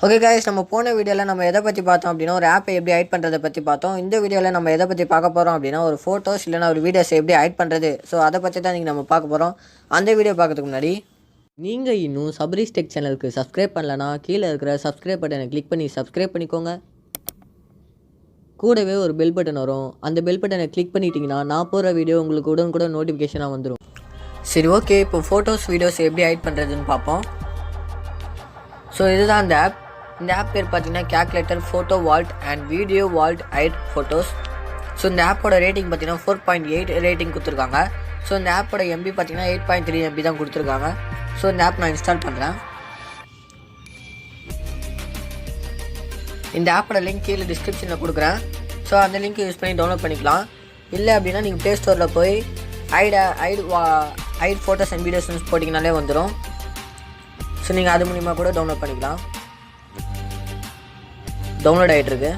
Okay guys, நம்ம போன வீடியோவில் நம்ம எதை பற்றி பார்த்தோம் அப்படின்னா ஒரு ஆப்பை எப்படி ஹைட் பண்ணுறதை பற்றி பார்த்தோம். இந்த வீடியோவில் நம்ம எதை பற்றி பார்க்க போகிறோம் அப்படின்னா ஒரு ஃபோட்டோஸ் இல்லைனா ஒரு வீடியோஸ் எப்படி ஹைட் பண்ணுறது. ஸோ அதை பற்றி தான் நீங்கள் நம்ம பார்க்க போகிறோம். அந்த வீடியோ பார்க்கறதுக்கு முன்னாடி நீங்கள் இன்னும் சபரிஷ் டெக் சேனலுக்கு சப்ஸ்கிரைப் பண்ணலன்னா கீழே இருக்கிற சப்ஸ்கிரைப் பட்டனை கிளிக் பண்ணி சப்ஸ்கிரைப் பண்ணிக்கோங்க. கூடவே ஒரு பெல் பட்டன் வரும். அந்த பெல் பட்டனை கிளிக் பண்ணிட்டீங்கன்னா நான் போகிற வீடியோ உங்களுக்கு உடனுக்குடன் நோட்டிஃபிகேஷனாக வந்துடும். சரி, ஓகே, இப்போ ஃபோட்டோஸ் வீடியோஸ் எப்படி ஹைட் பண்ணுறதுன்னு பார்ப்போம். ஸோ இதுதான் அந்த ஆப். இந்த ஆப் பேர் பார்த்தீங்கன்னா calculator photo vault and video vault hide photos. So இந்த ஆப்போட ரேட்டிங் பார்த்தீங்கன்னா 4.8 ரேட்டிங் கொடுத்துருக்காங்க. ஸோ இந்த ஆப்போட எம்பி பார்த்தீங்கன்னா 8.3 MB தான் கொடுத்துருக்காங்க. ஸோ இந்த ஆப் நான் இன்ஸ்டால் பண்ணுறேன். இந்த ஆப்போட லிங்க் கீழே டிஸ்கிரிப்ஷனில் கொடுக்குறேன். ஸோ அந்த லிங்க் யூஸ் பண்ணி டவுன்லோட் பண்ணிக்கலாம். இல்லை அப்படின்னா நீங்கள் ப்ளே ஸ்டோரில் போய் ஹைட் ஃபோட்டோஸ் அண்ட் வீடியோஸ் போட்டிங்கனாலே வந்துடும். ஸோ நீங்கள் அது மூலிமா கூட டவுன்லோட் பண்ணிக்கலாம். டவுன்லோட் ஆகிட்டுருக்கு.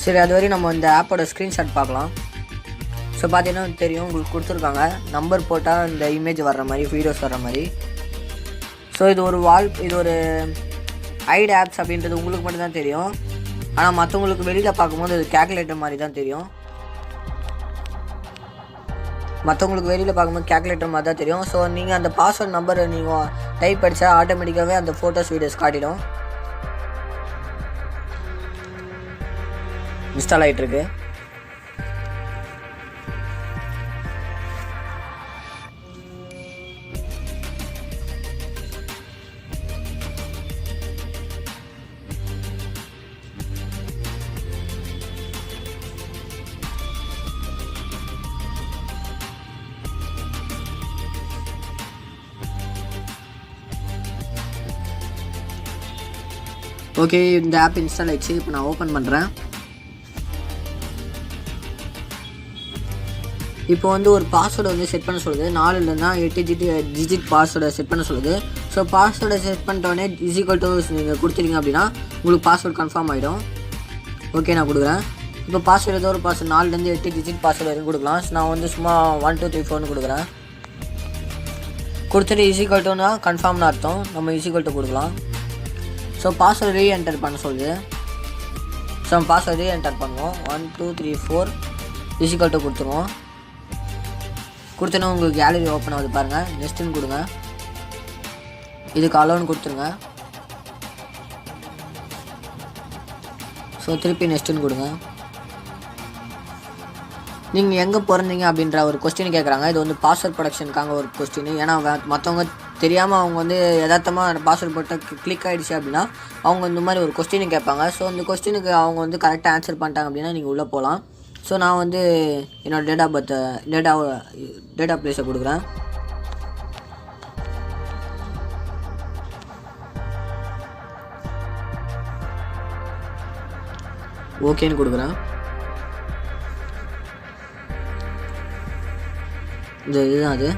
சரி, அது வரையும் நம்ம இந்த ஆப்போட ஸ்க்ரீன்ஷாட் பார்க்கலாம். ஸோ பார்த்தீங்கன்னா தெரியும், உங்களுக்கு கொடுத்துருக்காங்க நம்பர் போட்டால் இந்த இமேஜ் வர்ற மாதிரி, வீடியோஸ் வர்ற மாதிரி. ஸோ இது ஒரு ஹைட் ஆப்ஸ் அப்படின்றது உங்களுக்கு மட்டும்தான் தெரியும். ஆனால் மற்றவங்களுக்கு வெளியில் பார்க்கும்போது இது கேல்குலேட்டர் மாதிரி தான் தெரியும். ஸோ நீங்கள் அந்த பாஸ்வேர்ட் நம்பரை நீங்கள் டைப் அடித்தா ஆட்டோமேட்டிக்காகவே அந்த ஃபோட்டோஸ் வீடியோஸ் காட்டிடும். இன்ஸ்டால் ஆகிட்டுருக்கு. ஓகே, இந்த ஆப் இன்ஸ்டால் ஆகிடுச்சு. இப்போ நான் ஓப்பன் பண்ணுறேன். இப்போ ஒரு பாஸ்வேர்டை செட் பண்ண சொல்லுது. 4 டிஜிட் பாஸ்வேர்டை செட் பண்ண சொல்லுது. ஸோ பாஸ்வேர்டை செட் பண்ணிட்டோடனே = நீங்கள் கொடுத்துட்டீங்க அப்படின்னா உங்களுக்கு பாஸ்வேர்டு கன்ஃபார்ம் ஆகிடும். ஓகே, நான் கொடுக்குறேன். இப்போ பாஸ்வேர்டு ஏதோ ஒரு பாஸ்வேர்டு 4 டிஜிட் பாஸ்வேர்டு வரைக்கும் கொடுக்கலாம். ஸோ நான் சும்மா 1 2 3 4 கொடுக்குறேன். கொடுத்துட்டு = கன்ஃபார்ம்னு அர்த்தம். நம்ம = கொடுக்கலாம். ஸோ பாஸ்வேர்டு ரீஎன்டர் பண்ண சொல்லுது. ஸோ நம்ம பாஸ்வேர்டு ரீஎன்டர் பண்ணுவோம். 1 2 3 4 = கொடுத்துருவோம். கொடுத்தோன்னா உங்களுக்கு கேலரி ஓப்பன் ஆகுது பாருங்கள். நெக்ஸ்ட்டுன்னு கொடுங்க. இதுக்கு அலோன்னு கொடுத்துருங்க. ஸோ திருப்பி நெக்ஸ்ட்டுன்னு கொடுங்க. நீங்கள் எங்கே பிறந்தீங்க அப்படின்ற ஒரு கொஸ்டின் கேட்குறாங்க. இது பாஸ்வேர்ட் ப்ரொடக்ஷனுக்காக ஒரு கொஸ்டின். ஏன்னா மற்றவங்க தெரியாமல் அவங்க யதார்த்தமாக பாஸ்வேர்ட் போட்டு கிளிக் ஆகிடுச்சு அப்படின்னா அவங்க இந்த மாதிரி ஒரு கொஸ்டின் கேட்பாங்க. ஸோ அந்த கொஸ்டினுக்கு அவங்க கரெக்டாக ஆன்சர் பண்ணிட்டாங்க அப்படின்னா நீங்கள் உள்ளே போகலாம். ஸோ நான் என்னோடய டேட் ஆஃப் பிளேஸை கொடுக்குறேன். ஓகேன்னு கொடுக்குறேன். இதுதான் அது.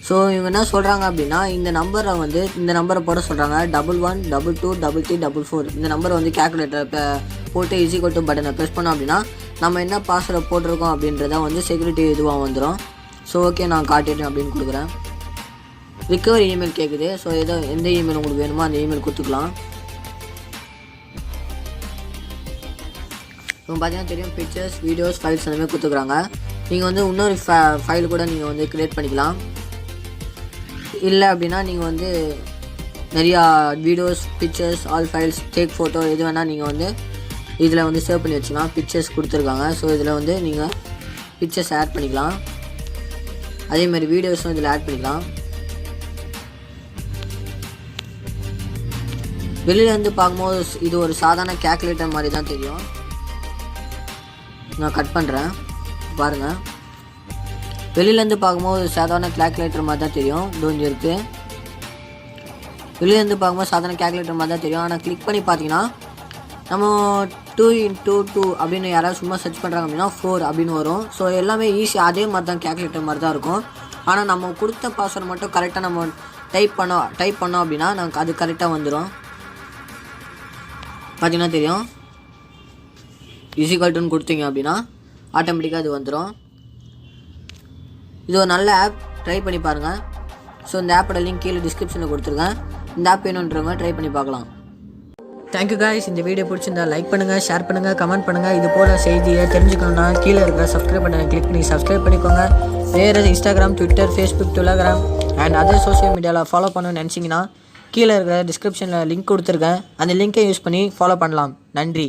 ஸோ இவங்க என்ன சொல்கிறாங்க அப்படின்னா இந்த நம்பரை போட சொல்கிறாங்க. 11 22 33 44. இந்த நம்பரை கேல்குலேட்டர் போட்டு = பட்டனை ப்ரெஸ் பண்ணோம் அப்படின்னா நம்ம என்ன பாஸ்வேர்டை போட்டிருக்கோம் அப்படின்றத செக்யூரிட்டி இதுவாக வந்துடும். ஸோ ஓகே, நான் காட்டிட்டேன் அப்படின்னு கொடுக்குறேன். ரிகவரி இமெயில் கேட்குது. ஸோ எந்த இமெயில் உங்களுக்கு வேணுமோ அந்த இமெயில் கொடுத்துக்கலாம். இப்போ பார்த்தீங்கன்னா தெரியும், பிக்சர்ஸ், வீடியோஸ், ஃபைல்ஸ் எல்லாமே கொடுத்துக்குறாங்க. நீங்கள் இன்னொரு ஃபைல் கூட நீங்கள் க்ரியேட் பண்ணிக்கலாம். இல்லை அப்படின்னா நீங்கள் நிறையா videos, pictures, all files, take photo எது வேணால் நீங்கள் இதில் சேவ் பண்ணி வச்சுக்கலாம். பிக்சர்ஸ் கொடுத்துருக்காங்க. ஸோ இதில் நீங்கள் பிக்சர்ஸ் ஆட் பண்ணிக்கலாம். அதேமாதிரி வீடியோஸும் இதில் ஆட் பண்ணிக்கலாம். வெளியிலேருந்து பார்க்கும்போது இது ஒரு சாதாரண கேல்குலேட்டர் மாதிரி தான் தெரியும். நான் கட் பண்ணுறேன் பாருங்கள். வெளியிலேருந்து பார்க்கும்போது சாதாரண கேல்குலேட்டர் மாதிரி தான் தெரியும். டோஞ்சி இருக்குது. வெளியிலேருந்து பார்க்கும்போது சாதாரண கேல்குலேட்டர் மாதிரி தான் தெரியும். ஆனால் கிளிக் பண்ணி பார்த்தீங்கன்னா நம்ம 2 × 2 அப்படின்னு யாராவது சும்மா சர்ச் பண்ணுறாங்க அப்படின்னா 4 அப்படின்னு வரும். ஸோ எல்லாமே ஈஸி, அதே மாதிரி தான் கேல்குலேட்டர் மாதிரி தான் இருக்கும். ஆனால் நம்ம கொடுத்த பாஸ்வேர்டு மட்டும் கரெக்டாக நம்ம டைப் பண்ணோம் அப்படின்னா நமக்கு அது கரெக்டாக வந்துடும். பார்த்தீங்கன்னா தெரியும். ஈஸிகல்ட்டுன்னு கொடுத்தீங்க அப்படின்னா ஆட்டோமேட்டிக்காக அது வந்துடும். இது ஒரு நல்ல ஆப், ட்ரை பண்ணி பாருங்கள். ஸோ இந்த ஆப்போட லிங்க் கீழே டிஸ்கிரிப்ஷனில் கொடுத்துருக்கேன். இந்த ஆப் வேணுன்றவங்க ட்ரை பண்ணி பார்க்கலாம். Thank you guys. இந்த வீடியோ பிடிச்சிருந்தா லைக் பண்ணுங்கள், ஷேர் பண்ணுங்கள், கமெண்ட் பண்ணுங்கள். இது போல் செய்தியை தெரிஞ்சுக்கணுன்னா கீழே இருக்கிற சப்ஸ்கிரைப் பட்டனை கிளிக் பண்ணி சப்ஸ்கிரைப் பண்ணிக்கோங்க. வேறு Instagram, Twitter, Facebook, Telegram and other social மீடியாவில் ஃபாலோ பண்ணணும்னு நினச்சிங்கன்னா கீழே இருக்கிற டிஸ்கிரிப்ஷனில் லிங்க் கொடுத்துருக்கேன். அந்த லிங்க்கை யூஸ் பண்ணி ஃபாலோ பண்ணலாம். நன்றி.